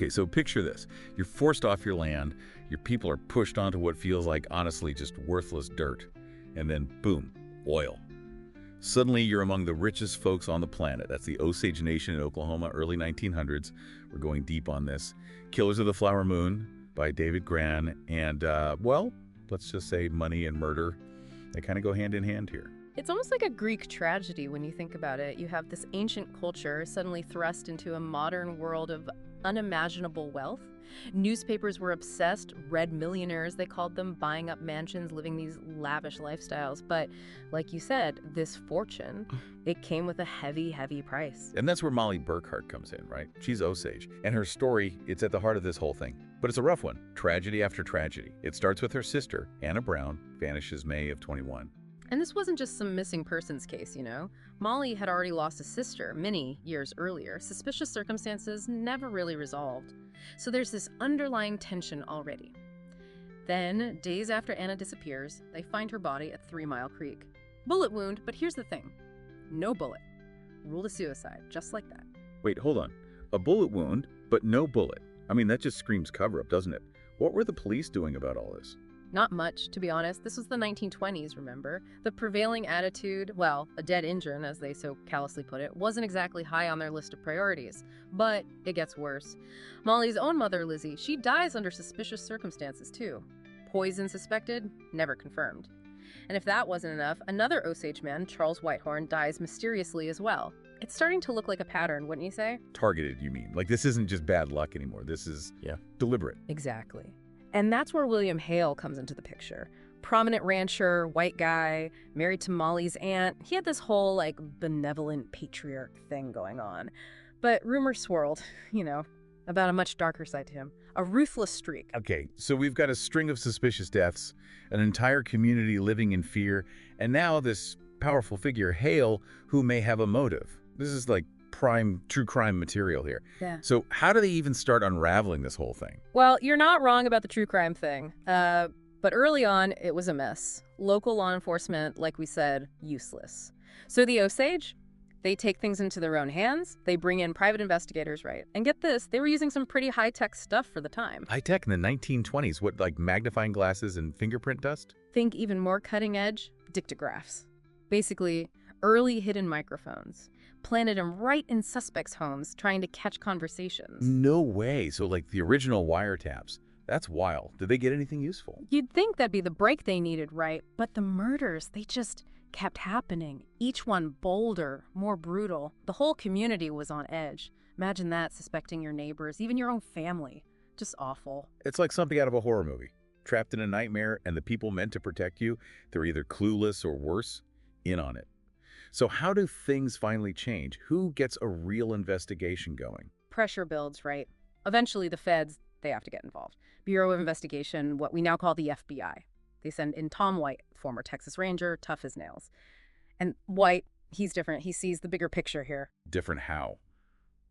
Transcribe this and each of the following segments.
Okay, so picture this. You're forced off your land, your people are pushed onto what feels like, honestly, just worthless dirt. And then, boom, oil. Suddenly, you're among the richest folks on the planet. That's the Osage Nation in Oklahoma, early 1900s. We're going deep on this. Killers of the Flower Moon by David Grann. And, well, let's just say money and murder, they kind of go hand in hand here. It's almost like a Greek tragedy when you think about it. You have this ancient culture suddenly thrust into a modern world of unimaginable wealth. Newspapers were obsessed, red millionaires, they called them, buying up mansions, living these lavish lifestyles. But like you said, this fortune, it came with a heavy, heavy price. And that's where Molly Burkhart comes in, right? She's Osage. And her story, it's at the heart of this whole thing. But it's a rough one. Tragedy after tragedy. It starts with her sister, Anna Brown, vanishes May of 21. And this wasn't just some missing persons case, you know? Molly had already lost a sister many years earlier. Suspicious circumstances never really resolved. So there's this underlying tension already. Then, days after Anna disappears, they find her body at 3 Mile Creek. Bullet wound, but here's the thing. No bullet. Ruled a suicide, just like that. Wait, hold on. A bullet wound, but no bullet. I mean, that just screams cover-up, doesn't it? What were the police doing about all this? Not much, to be honest. This was the 1920s, remember? The prevailing attitude, well, a dead engine, as they so callously put it, wasn't exactly high on their list of priorities. But it gets worse. Molly's own mother, Lizzie, she dies under suspicious circumstances, too. Poison suspected, never confirmed. And if that wasn't enough, another Osage man, Charles Whitehorn, dies mysteriously as well. It's starting to look like a pattern, wouldn't you say? Targeted, you mean? Like, this isn't just bad luck anymore. This is, deliberate. Exactly. And that's where William Hale comes into the picture. Prominent rancher, white guy, married to Molly's aunt. He had this whole, like, benevolent patriarch thing going on. But rumors swirled, you know, about a much darker side to him. A ruthless streak. Okay, so we've got a string of suspicious deaths, an entire community living in fear, and now this powerful figure, Hale, who may have a motive. This is like prime true crime material here. Yeah. So how do they even start unraveling this whole thing? Well, you're not wrong about the true crime thing. But early on, it was a mess. Local law enforcement, like we said, useless. So the Osage, they take things into their own hands. They bring in private investigators, right? And get this, they were using some pretty high-tech stuff for the time. High-tech in the 1920s? What, like magnifying glasses and fingerprint dust? Think even more cutting edge, dictographs. Basically, early hidden microphones. Planted them right in suspects' homes, trying to catch conversations. No way. So like the original wiretaps. That's wild. Did they get anything useful? You'd think that'd be the break they needed, right? But the murders, they just kept happening. Each one bolder, more brutal. The whole community was on edge. Imagine that, suspecting your neighbors, even your own family. Just awful. It's like something out of a horror movie. Trapped in a nightmare, and the people meant to protect you, they're either clueless or worse, in on it. So how do things finally change? Who gets a real investigation going? Pressure builds, right? Eventually the feds, they have to get involved. Bureau of Investigation, what we now call the FBI. They send in Tom White, former Texas Ranger, tough as nails. And White, he's different. He sees the bigger picture here. Different how?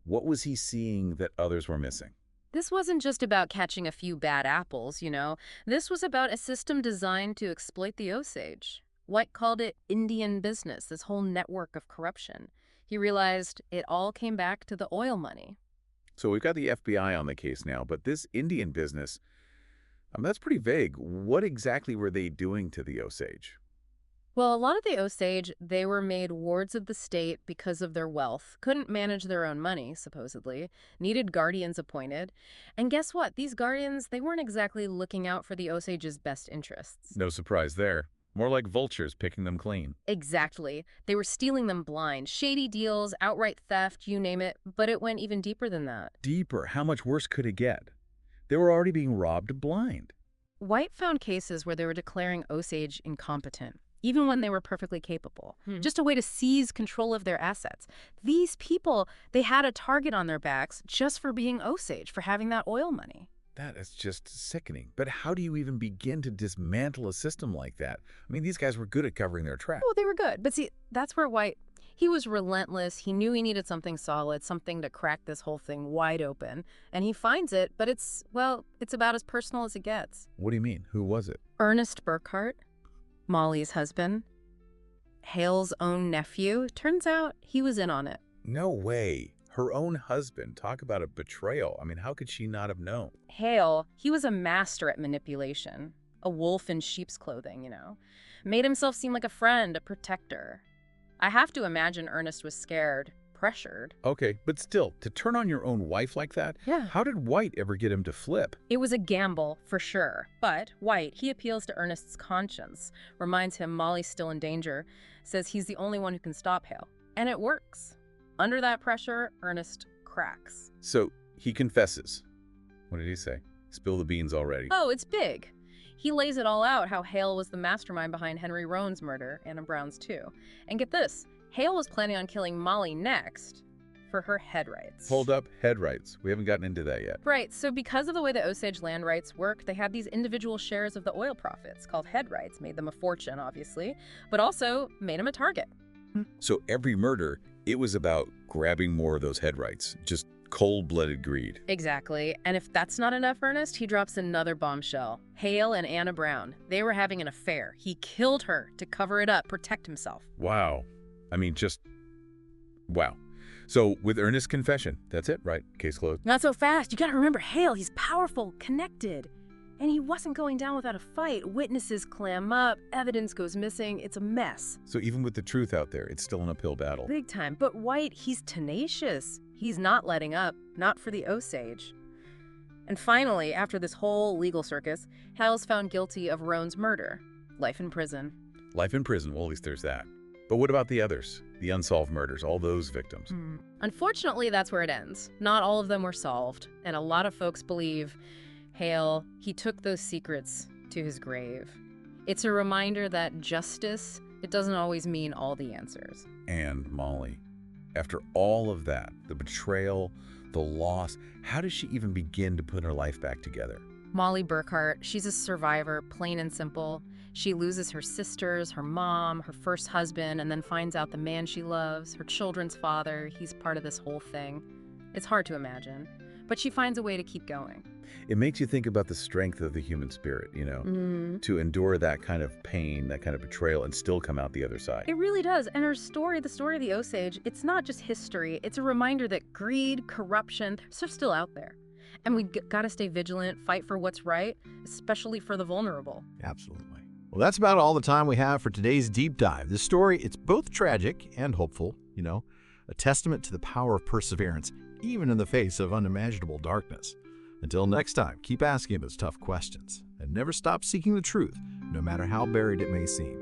What was he seeing that others were missing? This wasn't just about catching a few bad apples, you know. This was about a system designed to exploit the Osage. White called it Indian business, this whole network of corruption. He realized it all came back to the oil money. So we've got the FBI on the case now, but this Indian business, that's pretty vague. What exactly were they doing to the Osage? Well, a lot of the Osage, they were made wards of the state because of their wealth, couldn't manage their own money, supposedly, needed guardians appointed. And guess what? These guardians, they weren't exactly looking out for the Osage's best interests. No surprise there. More like vultures picking them clean. Exactly. They were stealing them blind. Shady deals, outright theft, you name it. But it went even deeper than that. Deeper? How much worse could it get? They were already being robbed blind. White found cases where they were declaring Osage incompetent, even when they were perfectly capable. Just a way to seize control of their assets. These people, they had a target on their backs just for being Osage, for having that oil money. That is just sickening. But how do you even begin to dismantle a system like that? I mean, these guys were good at covering their tracks. Oh, they were good. But see, that's where White, he was relentless. He knew he needed something solid, something to crack this whole thing wide open. And he finds it, but it's, well, it's about as personal as it gets. What do you mean? Who was it? Ernest Burkhart, Molly's husband, Hale's own nephew. Turns out he was in on it. No way. Her own husband. Talk about a betrayal. I mean, how could she not have known? Hale, he was a master at manipulation. A wolf in sheep's clothing, you know. Made himself seem like a friend, a protector. I have to imagine Ernest was scared, pressured. Okay, but still, to turn on your own wife like that? Yeah. How did White ever get him to flip? It was a gamble, for sure. But White, he appeals to Ernest's conscience, reminds him Molly's still in danger, says he's the only one who can stop Hale. And it works. Under that pressure, Ernest cracks. So, he confesses. What did he say? Spill the beans already. Oh, it's big. He lays it all out how Hale was the mastermind behind Henry Roan's murder, Anna Brown's too. And get this, Hale was planning on killing Molly next for her head rights. Hold up, head rights. We haven't gotten into that yet. Right, so because of the way the Osage land rights work, they had these individual shares of the oil profits called head rights, made them a fortune, obviously, but also made him a target. So every murder, it was about grabbing more of those head rights. Just cold-blooded greed. Exactly. And if that's not enough, Ernest, he drops another bombshell. Hale and Anna Brown, they were having an affair. He killed her to cover it up, protect himself. Wow. I mean, just... wow. So with Ernest's confession, that's it, right? Case closed. Not so fast. You gotta remember, Hale, he's powerful, connected. And he wasn't going down without a fight. Witnesses clam up, evidence goes missing. It's a mess. So even with the truth out there, it's still an uphill battle. Big time. But White, he's tenacious. He's not letting up, not for the Osage. And finally, after this whole legal circus, Hale's found guilty of Roan's murder. Life in prison. Life in prison, well, at least there's that. But what about the others? The unsolved murders, all those victims? Unfortunately, that's where it ends. Not all of them were solved. And a lot of folks believe Hale, he took those secrets to his grave. It's a reminder that justice, it doesn't always mean all the answers. And Molly, after all of that, the betrayal, the loss, how does she even begin to put her life back together? Molly Burkhart, she's a survivor, plain and simple. She loses her sisters, her mom, her first husband, and then finds out the man she loves, her children's father, he's part of this whole thing. It's hard to imagine, but she finds a way to keep going. It makes you think about the strength of the human spirit, you know, to endure that kind of pain, that kind of betrayal, and still come out the other side. It really does. And her story, the story of the Osage, it's not just history. It's a reminder that greed, corruption, they're still out there. And we got to stay vigilant, fight for what's right, especially for the vulnerable. Absolutely. Well, that's about all the time we have for today's deep dive. This story, it's both tragic and hopeful, you know, a testament to the power of perseverance, even in the face of unimaginable darkness. Until next time, keep asking those tough questions and never stop seeking the truth, no matter how buried it may seem.